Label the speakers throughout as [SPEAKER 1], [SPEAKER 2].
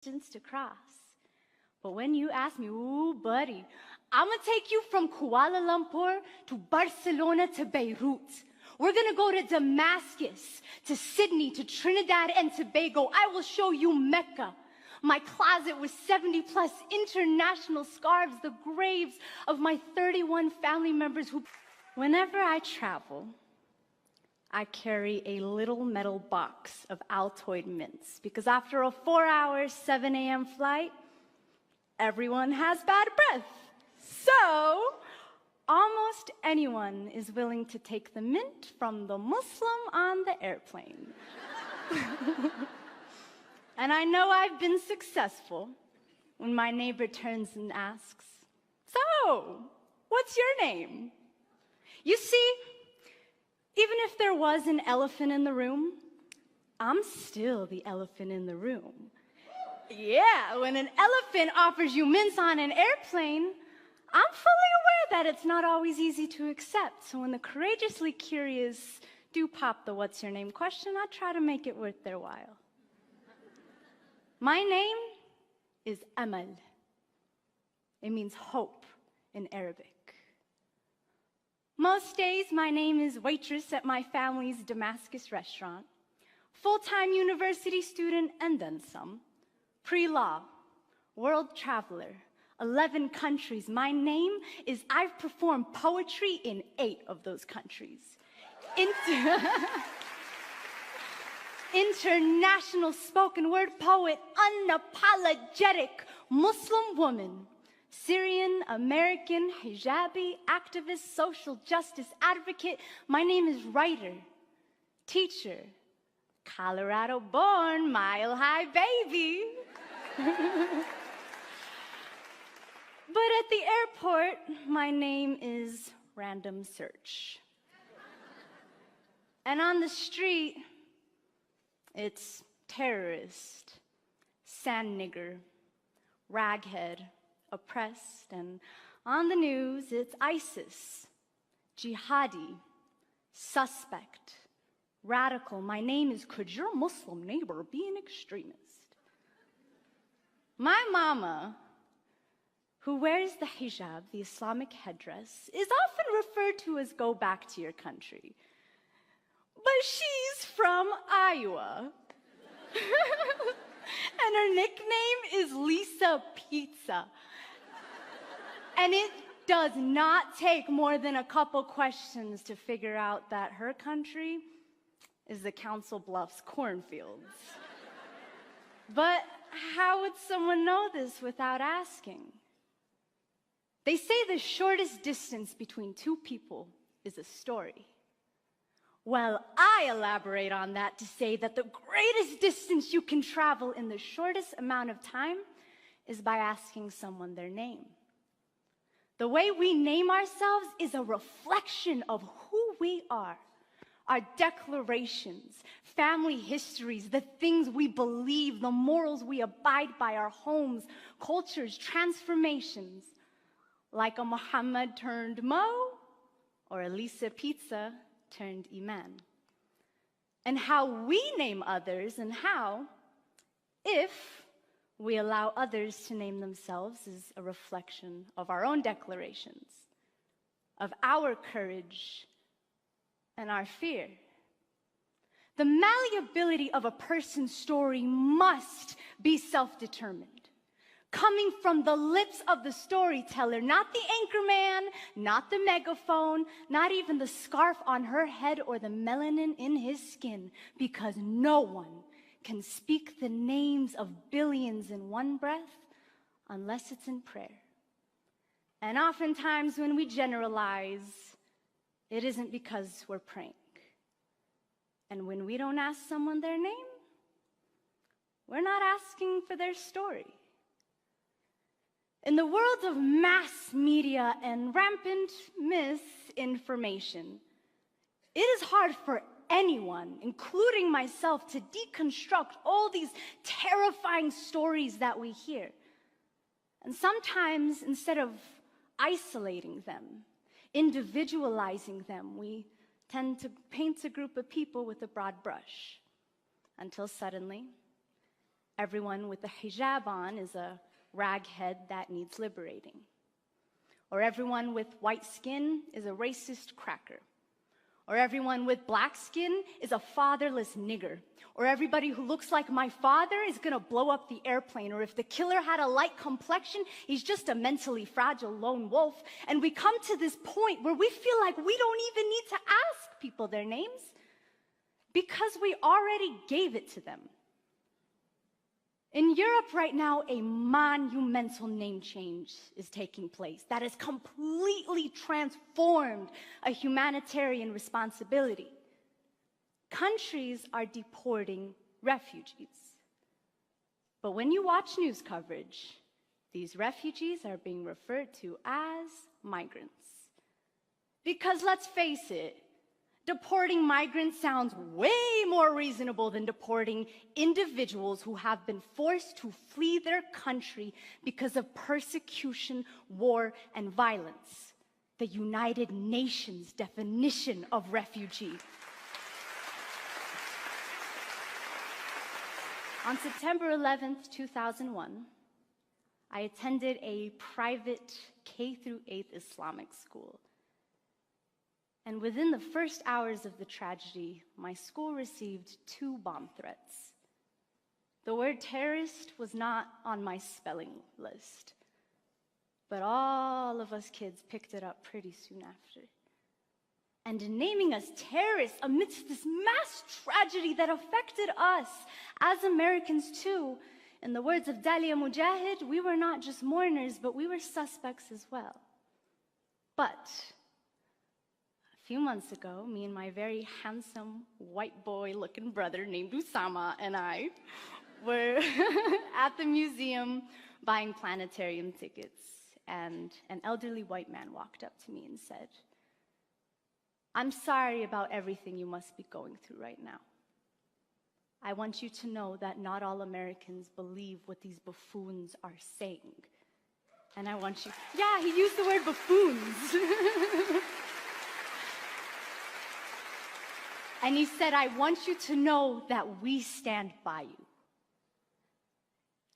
[SPEAKER 1] distance to cross. But when you ask me, ooh, buddy, I'm gonna take you from Kuala Lumpur to Barcelona to Beirut. We're gonna go to Damascus, to Sydney, to Trinidad and Tobago. I will show you Mecca. My closet with 70 plus international scarves, the graves of my 31 family members who... Whenever I travel, I carry a little metal box of Altoid mints because after a 4-hour, 7 a.m. flight, everyone has bad breath. So, almost anyone is willing to take the mint from the Muslim on the airplane. And I know I've been successful when my neighbor turns and asks, "So, what's your name?" You see, even if there was an elephant in the room, I'm still the elephant in the room. Yeah, when an elephant offers you mints on an airplane, I'm fully aware that it's not always easy to accept. So when the courageously curious do pop the "what's your name" question, I try to make it worth their while. My name is Amal. It means hope in Arabic. Most days, my name is waitress at my family's Damascus restaurant, full-time university student and then some, pre-law, world traveler, 11 countries. My name is I've performed poetry in 8 of those countries. International spoken word poet, unapologetic Muslim woman, Syrian, American, hijabi, activist, social justice advocate. My name is writer, teacher, Colorado born, mile high baby. But at the airport, my name is random search. And on the street, it's terrorist, sand nigger, raghead, oppressed, and on the news, it's ISIS, jihadi, suspect, radical. My name is, could your Muslim neighbor be an extremist? My mama, who wears the hijab, the Islamic headdress, is often referred to as go back to your country. But she's from Iowa. And her nickname is Lisa Pizza. And it does not take more than a couple questions to figure out that her country is the Council Bluffs cornfields. But how would someone know this without asking? They say the shortest distance between two people is a story. Well, I elaborate on that to say that the greatest distance you can travel in the shortest amount of time is by asking someone their name. The way we name ourselves is a reflection of who we are. Our declarations, family histories, the things we believe, the morals we abide by, our homes, cultures, transformations. Like a Muhammad turned Mo, or a Lisa Pizza turned Iman. And how we name others and how, if we allow others to name themselves, is a reflection of our own declarations, of our courage and our fear. The malleability of a person's story must be self-determined, coming from the lips of the storyteller, not the anchorman, not the megaphone, not even the scarf on her head or the melanin in his skin, because no one can speak the names of billions in one breath unless it's in prayer. And oftentimes when we generalize, it isn't because we're praying. And when we don't ask someone their name, we're not asking for their story. In the world of mass media and rampant misinformation, it is hard for anyone, including myself, to deconstruct all these terrifying stories that we hear. And sometimes, instead of isolating them, individualizing them, we tend to paint a group of people with a broad brush, until suddenly, everyone with a hijab on is a raghead that needs liberating. Or everyone with white skin is a racist cracker. Or everyone with black skin is a fatherless nigger. Or everybody who looks like my father is gonna blow up the airplane. Or if the killer had a light complexion, he's just a mentally fragile lone wolf. And we come to this point where we feel like we don't even need to ask people their names because we already gave it to them. In Europe right now, a monumental name change is taking place that has completely transformed a humanitarian responsibility. Countries are deporting refugees. But when you watch news coverage, these refugees are being referred to as migrants. Because let's face it, deporting migrants sounds way more reasonable than deporting individuals who have been forced to flee their country because of persecution, war, and violence. The United Nations definition of refugee. On September 11th, 2001, I attended a private K-8 Islamic school. And within the first hours of the tragedy, my school received 2 bomb threats. The word terrorist was not on my spelling list, but all of us kids picked it up pretty soon after. And in naming us terrorists amidst this mass tragedy that affected us as Americans too, in the words of Dalia Mujahid, we were not just mourners, but we were suspects as well. But a few months ago, me and my very handsome white boy-looking brother named Usama and I were at the museum buying planetarium tickets, and an elderly white man walked up to me and said, "I'm sorry about everything you must be going through right now. I want you to know that not all Americans believe what these buffoons are saying. And I want you..." Yeah, he used the word buffoons. And he said, "I want you to know that we stand by you."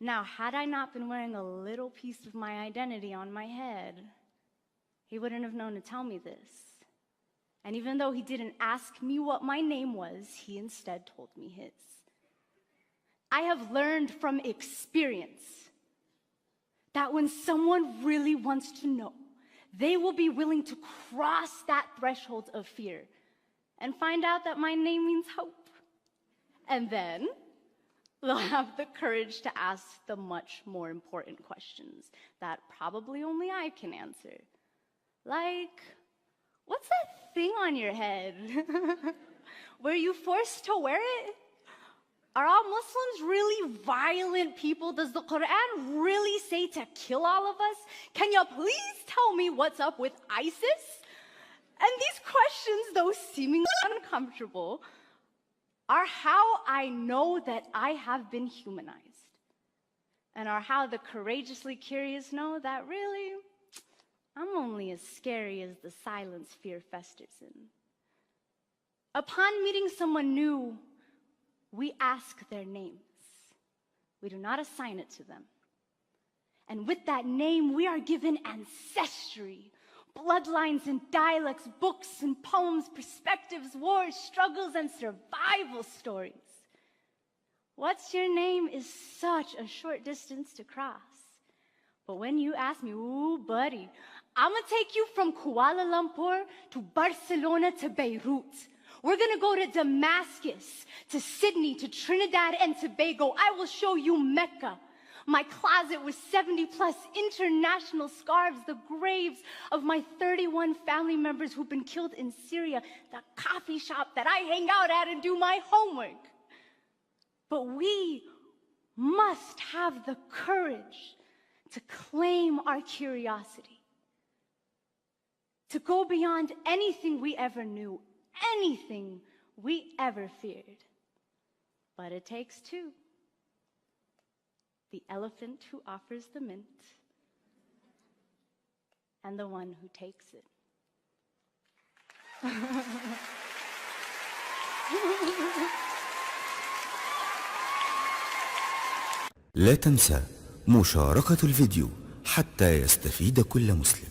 [SPEAKER 1] Now, had I not been wearing a little piece of my identity on my head, he wouldn't have known to tell me this. And even though he didn't ask me what my name was, he instead told me his. I have learned from experience that when someone really wants to know, they will be willing to cross that threshold of fear and find out that my name means hope. And then they'll have the courage to ask the much more important questions that probably only I can answer. Like, what's that thing on your head? Were you forced to wear it? Are all Muslims really violent people? Does the Quran really say to kill all of us? Can you please tell me what's up with ISIS? And these questions, though seemingly uncomfortable, are how I know that I have been humanized, and are how the courageously curious know that really, I'm only as scary as the silence fear festers in. Upon meeting someone new, we ask their names. We do not assign it to them. And with that name, we are given ancestry, bloodlines and dialects, books and poems, perspectives, wars, struggles, and survival stories. What's your name is such a short distance to cross. But when you ask me, ooh, buddy, I'm gonna take you from Kuala Lumpur to Barcelona to Beirut. We're gonna go to Damascus, to Sydney, to Trinidad and Tobago. I will show you Mecca. My closet with 70+ international scarves, the graves of my 31 family members who've been killed in Syria, the coffee shop that I hang out at and do my homework. But we must have the courage to claim our curiosity, to go beyond anything we ever knew, anything we ever feared. But it takes two. The elephant who offers the mint, and the one who takes it.
[SPEAKER 2] لا تنسى مشاركة الفيديو حتى يستفيد كل مسلم.